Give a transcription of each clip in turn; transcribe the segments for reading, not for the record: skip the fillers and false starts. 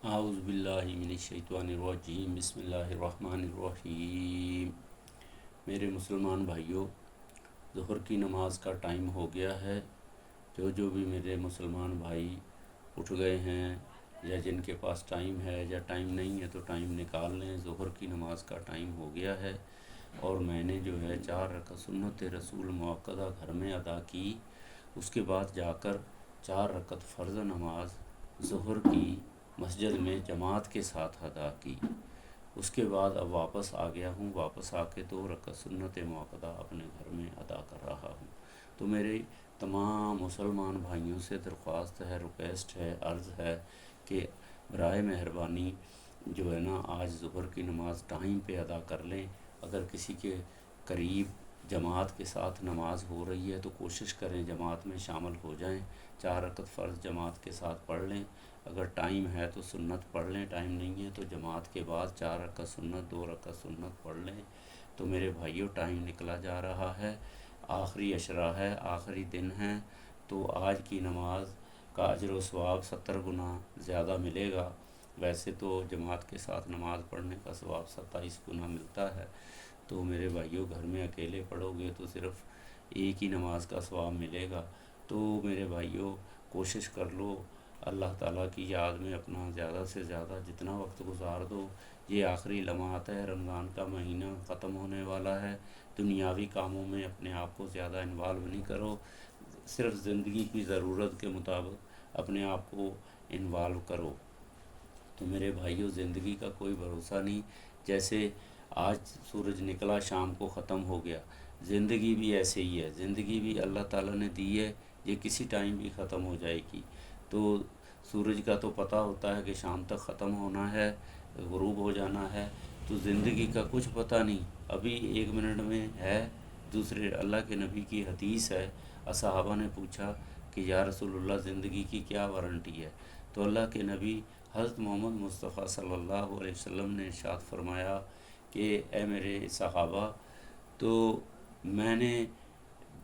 اعوذ باللہ من الشیطان الرجیم، بسم اللہ الرحمن الرحیم۔ میرے مسلمان بھائیوں، ظہر کی نماز کا ٹائم ہو گیا ہے۔ جو بھی میرے مسلمان بھائی اٹھ گئے ہیں یا جن کے پاس ٹائم ہے یا ٹائم نہیں ہے تو ٹائم نکال لیں، ظہر کی نماز کا ٹائم ہو گیا ہے۔ اور میں نے جو ہے 4 رکعت سنت رسول موقدہ گھر میں ادا کی، اس کے بعد جا کر 4 رکعت فرض نماز ظہر کی مسجد میں جماعت کے ساتھ ادا کی۔ اس کے بعد اب واپس آ گیا ہوں، واپس آ کے 2 رکعت سنت موقدہ اپنے گھر میں ادا کر رہا ہوں۔ تو میرے تمام مسلمان بھائیوں سے درخواست ہے، ریکویسٹ ہے، عرض ہے کہ برائے مہربانی جو ہے نا آج ظہر کی نماز ٹائم پہ ادا کر لیں۔ اگر کسی کے قریب جماعت کے ساتھ نماز ہو رہی ہے تو کوشش کریں جماعت میں شامل ہو جائیں، 4 رکعت فرض جماعت کے ساتھ پڑھ لیں۔ اگر ٹائم ہے تو سنت پڑھ لیں، ٹائم نہیں ہے تو جماعت کے بعد 4 رکعت سنت 2 رکعت سنت پڑھ لیں۔ تو میرے بھائیوں ٹائم نکلا جا رہا ہے، آخری عشرہ ہے، آخری دن ہے، تو آج کی نماز کا اجر و ثواب 70 گنا زیادہ ملے گا۔ ویسے تو جماعت کے ساتھ نماز پڑھنے کا ثواب 27 گنا ملتا ہے۔ تو میرے بھائیوں گھر میں اکیلے پڑھو گے تو صرف ایک ہی نماز کا ثواب ملے گا۔ تو میرے بھائیوں کوشش کر لو، اللہ تعالیٰ کی یاد میں اپنا زیادہ سے زیادہ جتنا وقت گزار دو۔ یہ آخری لمحات ہے، رمضان کا مہینہ ختم ہونے والا ہے۔ دنیاوی کاموں میں اپنے آپ کو زیادہ انوالو نہیں کرو، صرف زندگی کی ضرورت کے مطابق اپنے آپ کو انوالو کرو۔ تو میرے بھائیوں زندگی کا کوئی بھروسہ نہیں، جیسے آج سورج نکلا شام کو ختم ہو گیا، زندگی بھی ایسے ہی ہے، زندگی بھی اللہ تعالیٰ نے دی ہے، یہ کسی ٹائم بھی ختم ہو جائے گی۔ تو سورج کا تو پتہ ہوتا ہے کہ شام تک ختم ہونا ہے، غروب ہو جانا ہے، تو زندگی کا کچھ پتہ نہیں، ابھی 1 منٹ میں ہے۔ دوسرے اللہ کے نبی کی حدیث ہے، صحابہ نے پوچھا کہ یا رسول اللہ زندگی کی کیا وارنٹی ہے؟ تو اللہ کے نبی حضرت محمد مصطفیٰ صلی اللہ علیہ وسلم نے ارشاد فرمایا کہ اے میرے صحابہ، تو میں نے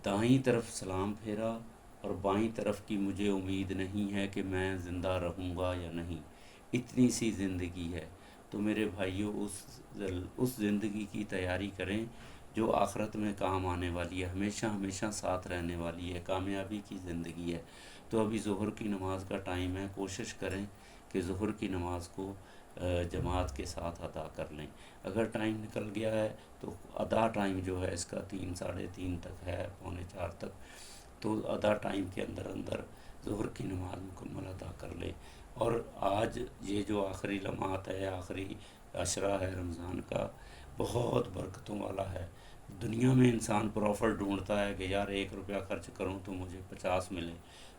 دائیں طرف سلام پھیرا اور بائیں طرف کی مجھے امید نہیں ہے کہ میں زندہ رہوں گا یا نہیں، اتنی سی زندگی ہے۔ تو میرے بھائیوں اس زندگی کی تیاری کریں جو آخرت میں کام آنے والی ہے، ہمیشہ ہمیشہ ساتھ رہنے والی ہے، کامیابی کی زندگی ہے۔ تو ابھی ظہر کی نماز کا ٹائم ہے، کوشش کریں کہ ظہر کی نماز کو جماعت کے ساتھ ادا کر لیں۔ اگر ٹائم نکل گیا ہے تو آدھا ٹائم جو ہے اس کا 3 ساڑھے 3 تک ہے، پونے 4 تک، تو آدھا ٹائم کے اندر اندر ظہر کی نماز مکمل ادا کر لیں۔ اور آج یہ جو آخری لمحات ہے، آخری عشرہ ہے رمضان کا، بہت برکتوں والا ہے۔ دنیا میں انسان پروفٹ ڈھونڈتا ہے کہ یار 1 روپیہ خرچ کروں تو مجھے 50 ملے،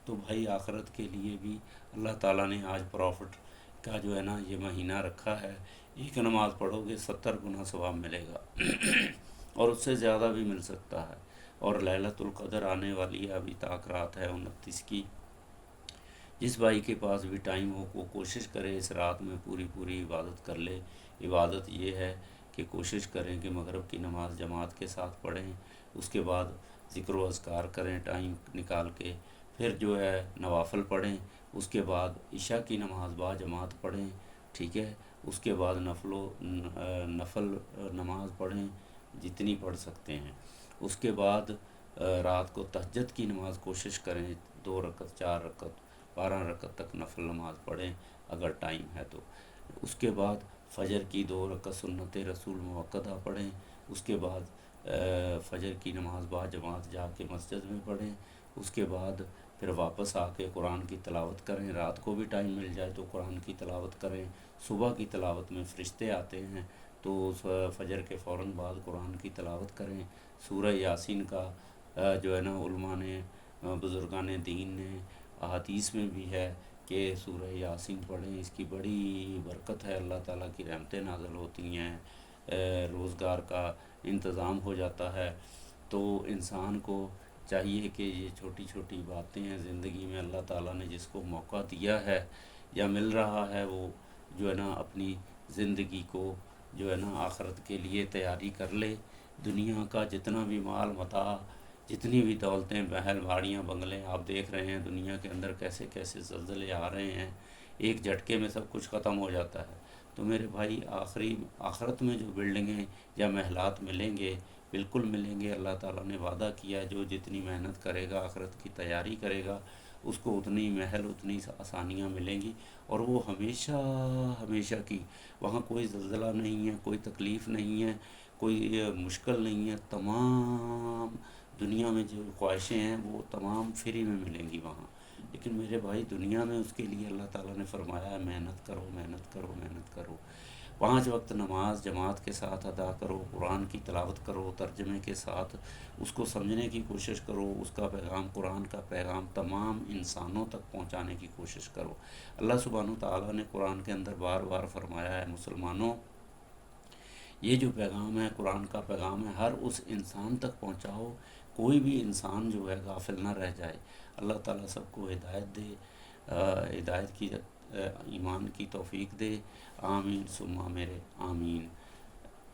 تو بھائی آخرت کے لیے بھی اللہ تعالیٰ نے آج پروفٹ کا جو ہے نا یہ مہینہ رکھا ہے۔ ایک نماز پڑھو گے 70 گنا ثواب ملے گا اور اس سے زیادہ بھی مل سکتا ہے۔ اور لیلۃ القدر آنے والی ہے، ابھی تاک رات ہے 29 کی۔ جس بھائی کے پاس بھی ٹائم ہو وہ کوشش کرے اس رات میں پوری پوری عبادت کر لے۔ عبادت یہ ہے کہ کوشش کریں کہ مغرب کی نماز جماعت کے ساتھ پڑھیں، اس کے بعد ذکر و اذکار کریں ٹائم نکال کے، پھر جو ہے نوافل پڑھیں، اس کے بعد عشاء کی نماز با جماعت پڑھیں، ٹھیک ہے، اس کے بعد نفل نماز پڑھیں جتنی پڑھ سکتے ہیں۔ اس کے بعد رات کو تہجد کی نماز کوشش کریں، 2 رکعت 4 رکعت 12 رکعت تک نفل نماز پڑھیں اگر ٹائم ہے تو۔ اس کے بعد فجر کی 2 رکعت سنت رسول موقدہ پڑھیں، اس کے بعد فجر کی نماز با جماعت جا کے مسجد میں پڑھیں، اس کے بعد پھر واپس آ کے قرآن کی تلاوت کریں، رات کو بھی ٹائم مل جائے تو قرآن کی تلاوت کریں۔ صبح کی تلاوت میں فرشتے آتے ہیں تو فجر کے فوراً بعد قرآن کی تلاوت کریں۔ سورہ یاسین کا جو ہے نا علماء نے، بزرگان دین نے، احادیث میں بھی ہے کہ سورہ یاسین پڑھیں، اس کی بڑی برکت ہے، اللہ تعالیٰ کی رحمتیں نازل ہوتی ہیں، روزگار کا انتظام ہو جاتا ہے۔ تو انسان کو چاہیے کہ یہ چھوٹی چھوٹی باتیں ہیں زندگی میں، اللہ تعالیٰ نے جس کو موقع دیا ہے یا مل رہا ہے وہ جو ہے نا اپنی زندگی کو جو ہے نا آخرت کے لیے تیاری کر لے۔ دنیا کا جتنا بھی مال متاع، جتنی بھی دولتیں، محل گاڑیاں بنگلے آپ دیکھ رہے ہیں دنیا کے اندر کیسے کیسے زلزلے آ رہے ہیں، ایک جھٹکے میں سب کچھ ختم ہو جاتا ہے۔ تو میرے بھائی آخرت میں جو بلڈنگیں یا محلات ملیں گے، بالکل ملیں گے۔ اللہ تعالیٰ نے وعدہ کیا ہے جو جتنی محنت کرے گا، آخرت کی تیاری کرے گا، اس کو اتنی محل، اتنی آسانیاں ملیں گی، اور وہ ہمیشہ ہمیشہ کی۔ وہاں کوئی زلزلہ نہیں ہے، کوئی تکلیف نہیں ہے، کوئی مشکل نہیں ہے۔ تمام دنیا میں جو خواہشیں ہیں وہ تمام فری میں ملیں گی وہاں۔ لیکن میرے بھائی دنیا میں اس کے لیے اللہ تعالیٰ نے فرمایا ہے محنت کرو، محنت کرو، محنت کرو۔ 5 وقت نماز جماعت کے ساتھ ادا کرو، قرآن کی تلاوت کرو، ترجمے کے ساتھ اس کو سمجھنے کی کوشش کرو، اس کا پیغام، قرآن کا پیغام تمام انسانوں تک پہنچانے کی کوشش کرو۔ اللہ سبحانہ تعالیٰ نے قرآن کے اندر بار بار فرمایا ہے مسلمانوں، یہ جو پیغام ہے، قرآن کا پیغام ہے، ہر اس انسان تک پہنچاؤ، کوئی بھی انسان جو ہے غافل نہ رہ جائے۔ اللہ تعالیٰ سب کو ہدایت دے، ہدایت کی، ایمان کی توفیق دے۔ آمین ثم میرے آمین۔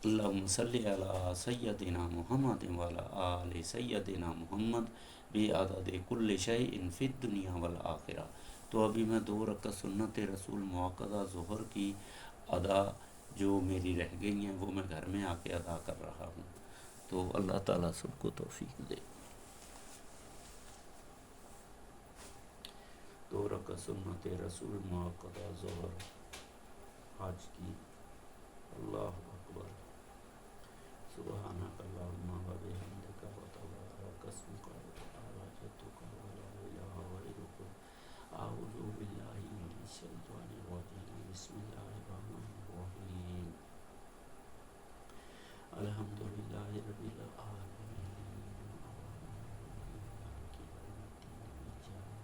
اللہم صلی علی سیدنا محمد وعلی آل سیدنا محمد بعدد کل شیء فی الدنیا والآخرہ۔ تو ابھی میں 2 رکعت سنت رسول موقدہ ظہر کی ادا جو میری رہ گئی ہیں وہ میں گھر میں آ کے ادا کر رہا ہوں۔ تو اللہ تعالیٰ سب کو توفیق دے۔ 2 رکعت سنت رسول موقدہ ظہر آج کی۔ اللہ اکبر۔ سبحانک اللہم و بحمدک وتبارک اسمک وتعالی جدک ولا الہ غیرک۔ اعوذ باللہ من الشیطان الرجیم۔ بسم اللہ الرحمن الرحیم۔ الحمد للہ رب العالمین، الرحمن الرحیم، مالک یوم الدین، ایاک نعبد ونستعین، اهدنا الصراط المستقیم، صراط الذین أنعمت علیہم غیر الضالین، آمین۔ 2 رکعت سنت رسول موقدہ ظہر آج کی۔ اللہ اکبر۔ سبحانک اللہم و بحمدک وتبارک اسمک وتعالی جدک ولا الہ غیرک۔ اعوذ باللہ من الشیطان الرجیم۔ بسم اللہ الرحمن الرحیم۔ الحمد للہ رب العالمین، الرحمن الرحیم، مالک یوم الدین، ایاک نعبد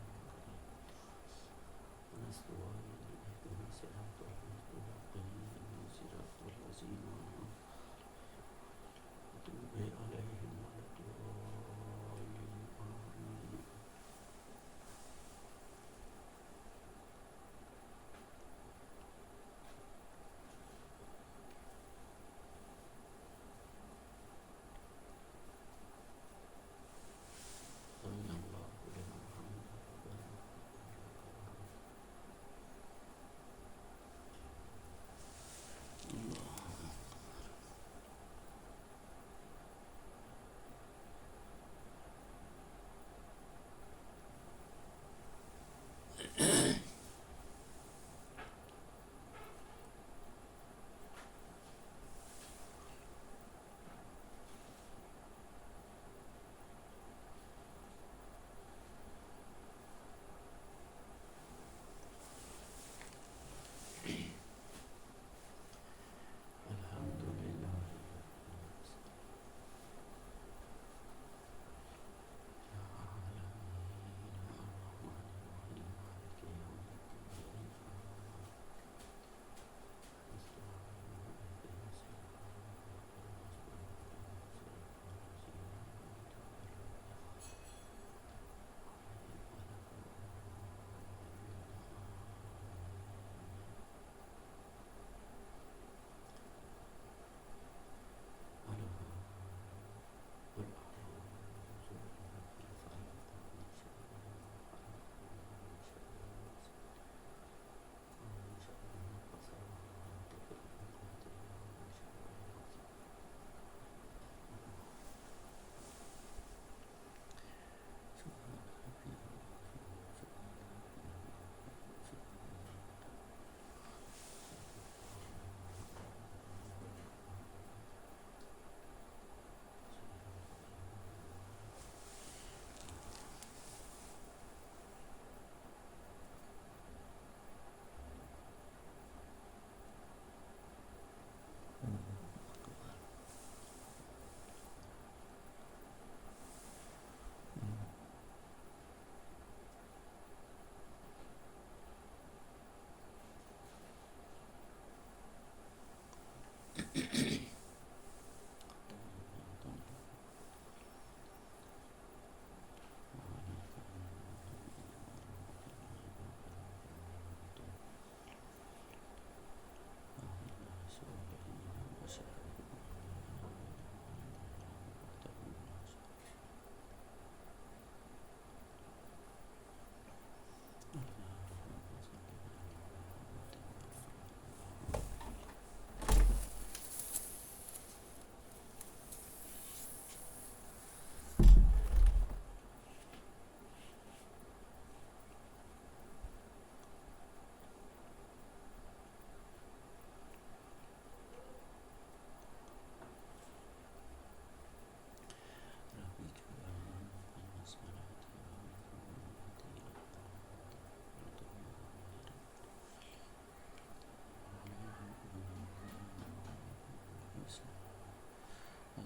ونستعین، اهدنا الصراط المستقیم، صراط الذین أنعمت علیہم غیر الضالین، آمین۔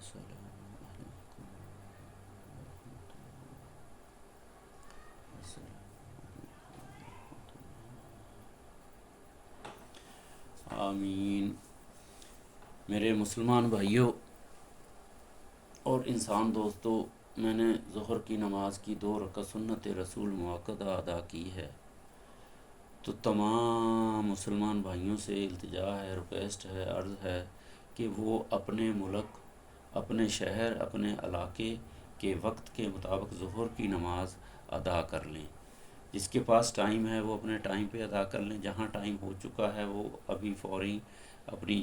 السلام علیکم السلام۔ آمین۔ میرے مسلمان بھائیوں اور انسان دوستو، میں نے ظہر کی نماز کی 2 رکعت سنت رسول مؤکدہ ادا کی ہے، تو تمام مسلمان بھائیوں سے التجا ہے، ریکویسٹ ہے، عرض ہے کہ وہ اپنے ملک، اپنے شہر، اپنے علاقے کے وقت کے مطابق ظہر کی نماز ادا کر لیں۔ جس کے پاس ٹائم ہے وہ اپنے ٹائم پہ ادا کر لیں، جہاں ٹائم ہو چکا ہے وہ ابھی فوری اپنی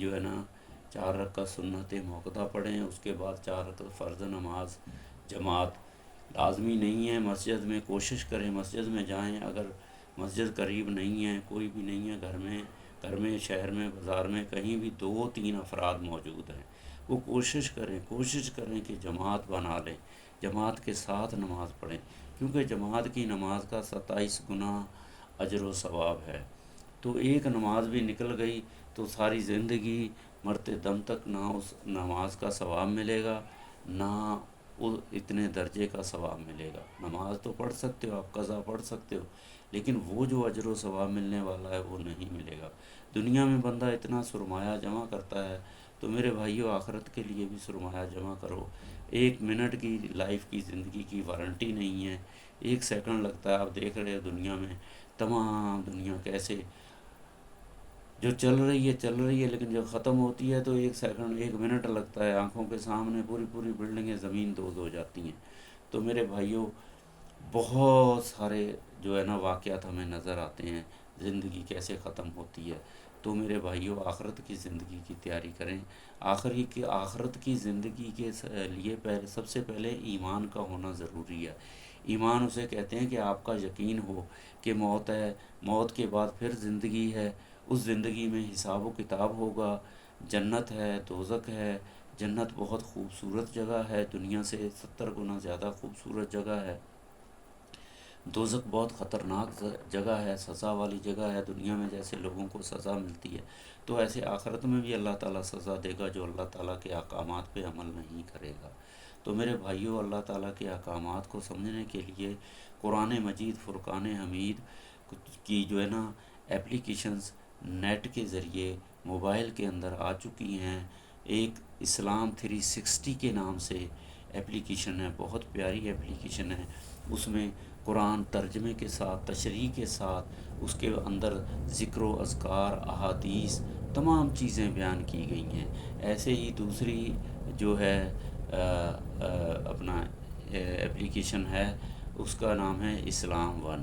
4 رکعت سنت موقدہ پڑھیں، اس کے بعد 4 رکعت فرض نماز جماعت لازمی نہیں ہے، مسجد میں کوشش کریں مسجد میں جائیں، اگر مسجد قریب نہیں ہے، کوئی بھی نہیں ہے، گھر میں شہر میں بازار میں کہیں بھی 2-3 افراد موجود ہیں، وہ کوشش کریں کہ جماعت بنا لیں، جماعت کے ساتھ نماز پڑھیں، کیونکہ جماعت کی نماز کا 27 گنا اجر و ثواب ہے۔ تو ایک نماز بھی نکل گئی تو ساری زندگی مرتے دم تک نہ اس نماز کا ثواب ملے گا، نہ اتنے درجے کا ثواب ملے گا۔ نماز تو پڑھ سکتے ہو، آپ قضا پڑھ سکتے ہو، لیکن وہ جو اجر و ثواب ملنے والا ہے وہ نہیں ملے گا۔ دنیا میں بندہ اتنا سرمایہ جمع کرتا ہے، تو میرے بھائیو آخرت کے لیے بھی سرمایہ جمع کرو۔ 1 منٹ کی لائف کی زندگی کی وارنٹی نہیں ہے، 1 سیکنڈ لگتا ہے۔ آپ دیکھ رہے ہو دنیا میں تمام دنیا کیسے جو چل رہی ہے، لیکن جب ختم ہوتی ہے تو 1 سیکنڈ 1 منٹ لگتا ہے، آنکھوں کے سامنے پوری بلڈنگیں زمین دوز ہو جاتی ہیں۔ تو میرے بھائیوں بہت سارے واقعات ہمیں نظر آتے ہیں، زندگی کیسے ختم ہوتی ہے۔ تو میرے بھائیوں آخرت کی زندگی کی تیاری کریں۔ آخرت کی زندگی کے لیے سب سے پہلے ایمان کا ہونا ضروری ہے۔ ایمان اسے کہتے ہیں کہ آپ کا یقین ہو کہ موت ہے، موت کے بعد پھر زندگی ہے، اس زندگی میں حساب و کتاب ہوگا، جنت ہے، دوزخ ہے۔ جنت بہت خوبصورت جگہ ہے، دنیا سے 70 گنا زیادہ خوبصورت جگہ ہے۔ دوزخ بہت خطرناک جگہ ہے، سزا والی جگہ ہے، دنیا میں جیسے لوگوں کو سزا ملتی ہے تو ایسے آخرت میں بھی اللہ تعالیٰ سزا دے گا جو اللہ تعالیٰ کے احکامات پہ عمل نہیں کرے گا۔ تو میرے بھائیوں اللہ تعالیٰ کے احکامات کو سمجھنے کے لیے قرآن مجید فرقان حمید کی اپلیکیشنز نیٹ کے ذریعے موبائل کے اندر آ چکی ہیں۔ ایک اسلام 360 کے نام سے اپلیکیشن ہے، بہت پیاری اپلیکیشن ہے۔ اس میں قرآن ترجمے کے ساتھ، تشریح کے ساتھ، اس کے اندر ذکر و اذکار، احادیث، تمام چیزیں بیان کی گئی ہیں۔ ایسے ہی دوسری جو ہے اپنا اپلیکیشن ہے، اس کا نام ہے اسلام 1۔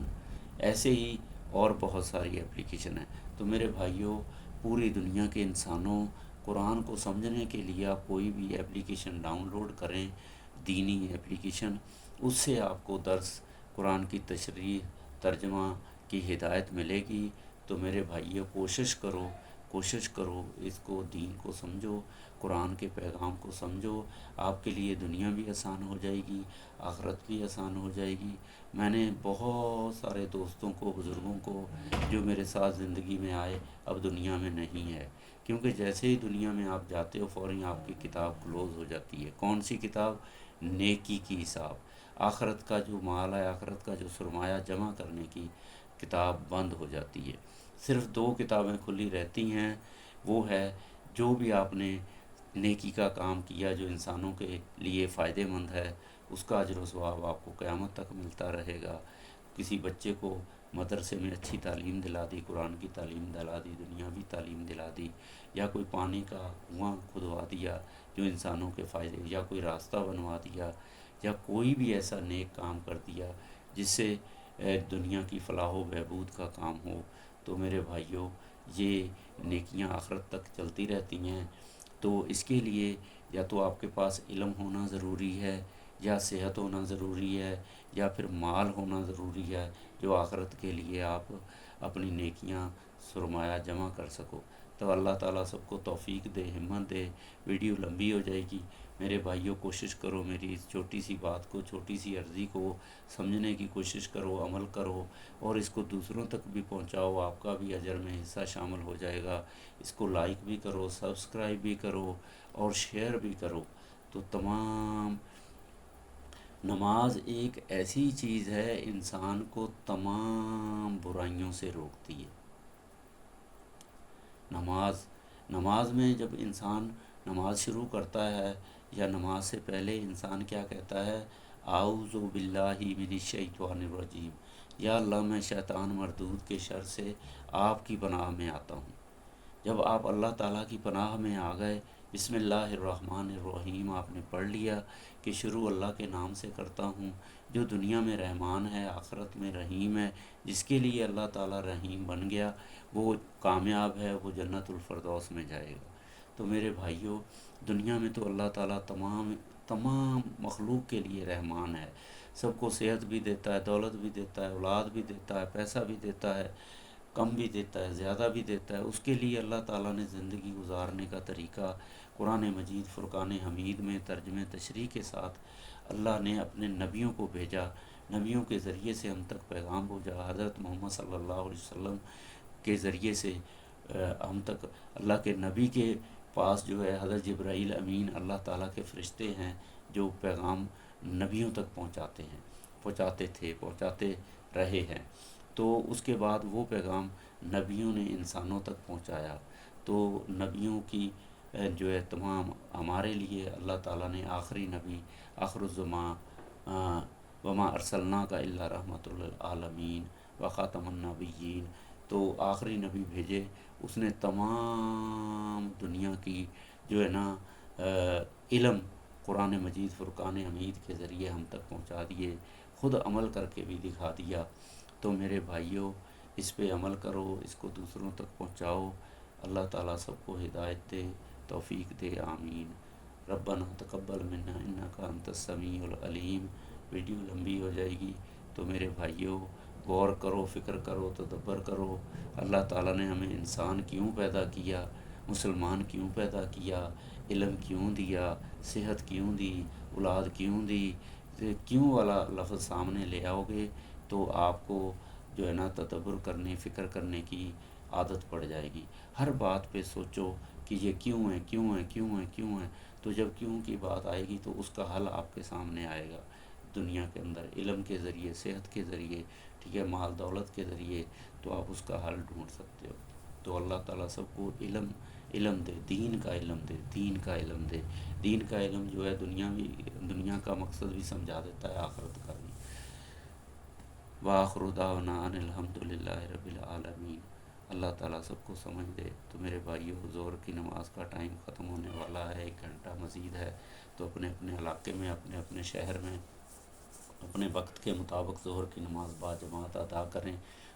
ایسے ہی اور بہت ساری اپلیکیشن ہیں۔ تو میرے بھائیوں پوری دنیا کے انسانوں قرآن کو سمجھنے کے لیے آپ کوئی بھی اپلیکیشن ڈاؤن لوڈ کریں، دینی اپلیکیشن، اس سے آپ کو درس قرآن کی تشریح، ترجمہ کی ہدایت ملے گی۔ تو میرے بھائیوں کوشش کرو اس کو، دین کو سمجھو، قرآن کے پیغام کو سمجھو، آپ کے لیے دنیا بھی آسان ہو جائے گی، آخرت بھی آسان ہو جائے گی۔ میں نے بہت سارے دوستوں کو، بزرگوں کو جو میرے ساتھ زندگی میں آئے اب دنیا میں نہیں ہے، کیونکہ جیسے ہی دنیا میں آپ جاتے ہو فوراً آپ کی کتاب کلوز ہو جاتی ہے۔ کون سی کتاب؟ نیکی کی حساب، آخرت کا جو مال ہے، آخرت کا جو سرمایہ جمع کرنے کی کتاب بند ہو جاتی ہے۔ صرف 2 کتابیں کھلی رہتی ہیں، وہ ہے جو بھی آپ نے نیکی کا کام کیا جو انسانوں کے لیے فائدہ مند ہے، اس کا اجر و ثواب آپ کو قیامت تک ملتا رہے گا۔ کسی بچے کو مدرسے میں اچھی تعلیم دلا دی، قرآن کی تعلیم دلا دی، دنیاوی تعلیم دلا دی، یا کوئی پانی کا کنواں کھدوا دیا جو انسانوں کے فائدے، یا کوئی راستہ بنوا دیا، یا کوئی بھی ایسا نیک کام کر دیا جس سے دنیا کی فلاح و بہبود کا کام ہو، تو میرے بھائیوں یہ نیکیاں آخرت تک چلتی رہتی ہیں۔ تو اس کے لیے یا تو آپ کے پاس علم ہونا ضروری ہے، یا صحت ہونا ضروری ہے، یا پھر مال ہونا ضروری ہے جو آخرت کے لیے آپ اپنی نیکیاں سرمایہ جمع کر سکو۔ تو اللہ تعالیٰ سب کو توفیق دے، ہمت دے۔ ویڈیو لمبی ہو جائے گی، میرے بھائیوں کوشش کرو میری اس چھوٹی سی بات کو، چھوٹی سی عرضی کو سمجھنے کی کوشش کرو، عمل کرو، اور اس کو دوسروں تک بھی پہنچاؤ، آپ کا بھی اجر میں حصہ شامل ہو جائے گا۔ اس کو لائک بھی کرو، سبسکرائب بھی کرو اور شیئر بھی کرو، تو تمام نماز ایک ایسی چیز ہے انسان کو تمام برائیوں سے روکتی ہے۔ نماز میں جب انسان نماز شروع کرتا ہے یا نماز سے پہلے انسان کیا کہتا ہے؟ اعوذ باللہ من الشیطان الرجیم، یا اللہ میں شیطان مردود کے شر سے آپ کی پناہ میں آتا ہوں۔ جب آپ اللہ تعالیٰ کی پناہ میں آ گئے، بسم اللہ الرحمن الرحیم آپ نے پڑھ لیا کہ شروع اللہ کے نام سے کرتا ہوں جو دنیا میں رحمان ہے، آخرت میں رحیم ہے۔ جس کے لیے اللہ تعالیٰ رحیم بن گیا وہ کامیاب ہے، وہ جنت الفردوس میں جائے گا۔ تو میرے بھائیوں، دنیا میں تو اللہ تعالیٰ تمام مخلوق کے لیے رحمان ہے، سب کو صحت بھی دیتا ہے، دولت بھی دیتا ہے، اولاد بھی دیتا ہے، پیسہ بھی دیتا ہے، کم بھی دیتا ہے، زیادہ بھی دیتا ہے۔ اس کے لیے اللہ تعالیٰ نے زندگی گزارنے کا طریقہ قرآن مجید فرقان حمید میں ترجمہ تشریح کے ساتھ اللہ نے اپنے نبیوں کو بھیجا، نبیوں کے ذریعے سے ہم تک پیغام پہنچا۔ حضرت محمد صلی اللہ علیہ وسلم کے ذریعے سے ہم تک اللہ کے نبی کے پاس جو ہے حضرت جبرائیل امین اللہ تعالیٰ کے فرشتے ہیں جو پیغام نبیوں تک پہنچاتے تھے، پہنچاتے رہے ہیں۔ تو اس کے بعد وہ پیغام نبیوں نے انسانوں تک پہنچایا۔ تو نبیوں کی جو ہے تمام ہمارے لیے اللہ تعالیٰ نے آخری نبی، آخر الزماں، وما ارسلناک الا رحمۃ للعالمین و خاتم النبیین، تو آخری نبی بھیجے۔ اس نے تمام دنیا کی جو ہے نا علم قرآن مجید فرقان حمید کے ذریعے ہم تک پہنچا دیے، خود عمل کر کے بھی دکھا دیا۔ تو میرے بھائیوں، اس پہ عمل کرو، اس کو دوسروں تک پہنچاؤ۔ اللہ تعالیٰ سب کو ہدایت دے، توفیق دے، آمین۔ ربنا تقبل منا انک انت السمیع العلیم۔ ویڈیو لمبی ہو جائے گی تو میرے بھائیوں غور کرو، فکر کرو، تدبر کرو۔ اللہ تعالیٰ نے ہمیں انسان کیوں پیدا کیا، مسلمان کیوں پیدا کیا، علم کیوں دیا، صحت کیوں دی، اولاد کیوں دی؟ کیوں والا لفظ سامنے لے آؤ گے تو آپ کو جو ہے نا تدبر کرنے، فکر کرنے کی عادت پڑ جائے گی۔ ہر بات پہ سوچو کہ یہ کیوں ہے، کیوں ہے، کیوں ہے، کیوں ہے۔ تو جب کیوں کی بات آئے گی تو اس کا حل آپ کے سامنے آئے گا دنیا کے اندر، علم کے ذریعے، صحت کے ذریعے، ٹھیک ہے، مال دولت کے ذریعے، تو آپ اس کا حل ڈھونڈ سکتے ہو۔ تو اللہ تعالیٰ سب کو علم دے، دین کا علم دے، دین کا علم دے۔ دین کا علم جو ہے دنیا کا مقصد بھی سمجھا دیتا ہے، آخرت کا بھی۔ وآخر دعوانا ان الحمد للہ رب العالمین۔ اللہ تعالیٰ سب کو سمجھ دے۔ تو میرے بھائیوں، ظہر کی نماز کا ٹائم ختم ہونے والا ہے، 1 گھنٹہ مزید ہے۔ تو اپنے اپنے علاقے میں، اپنے اپنے شہر میں اپنے وقت کے مطابق ظہر کی نماز باجماعت ادا کریں۔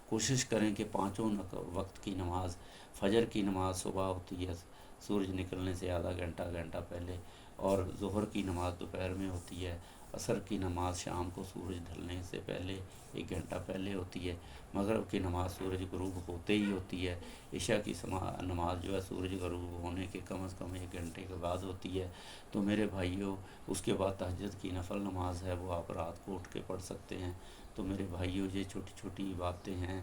کوشش کریں کہ 5 وقت کی نماز، فجر کی نماز صبح ہوتی ہے سورج نکلنے سے آدھا گھنٹہ پہلے، اور ظہر کی نماز دوپہر میں ہوتی ہے، عصر کی نماز شام کو سورج ڈھلنے سے پہلے 1 گھنٹہ پہلے ہوتی ہے، مغرب کی نماز سورج غروب ہوتے ہی ہوتی ہے، عشاء کی نماز جو ہے سورج غروب ہونے کے کم از کم 1 گھنٹے کے بعد ہوتی ہے۔ تو میرے بھائیوں، اس کے بعد تہجد کی نفل نماز ہے، وہ آپ رات کو اٹھ کے پڑھ سکتے ہیں۔ تو میرے بھائیوں، یہ چھوٹی چھوٹی باتیں ہیں،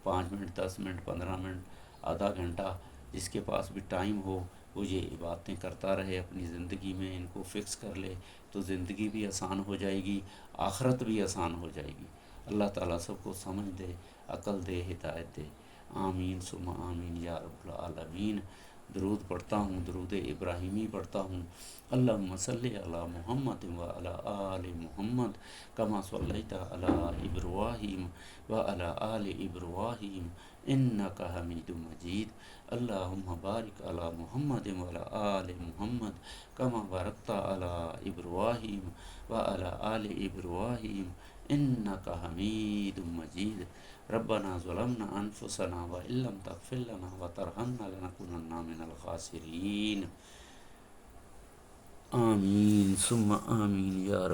5 منٹ، 10 منٹ، 15 منٹ، آدھا گھنٹہ، جس کے پاس بھی ٹائم ہو وہ یہ باتیں کرتا رہے، اپنی زندگی میں ان کو فکس کر لے، تو زندگی بھی آسان ہو جائے گی، آخرت بھی آسان ہو جائے گی۔ اللہ تعالیٰ سب کو سمجھ دے، عقل دے، ہدایت دے، آمین ثم آمین یا رب العالمین۔ درود پڑھتا ہوں، درود ابراہیمی پڑھتا ہوں۔ اللہم صلی علی محمد وعلی آل محمد کما صلیت علی ابراہیم وعلی آل ابراہیم انک حمید مجید۔ اللہم بارک علی محمد وعلی آل محمد کما بارکت علی ابراہیم وعلی آل ابراہیم انک حمید مجید۔ ربنا ظلمنا انفسنا وان لم تغفر لنا وترحمنا لنکونن من الخاسرین۔ آمین ثم آمین یا رب۔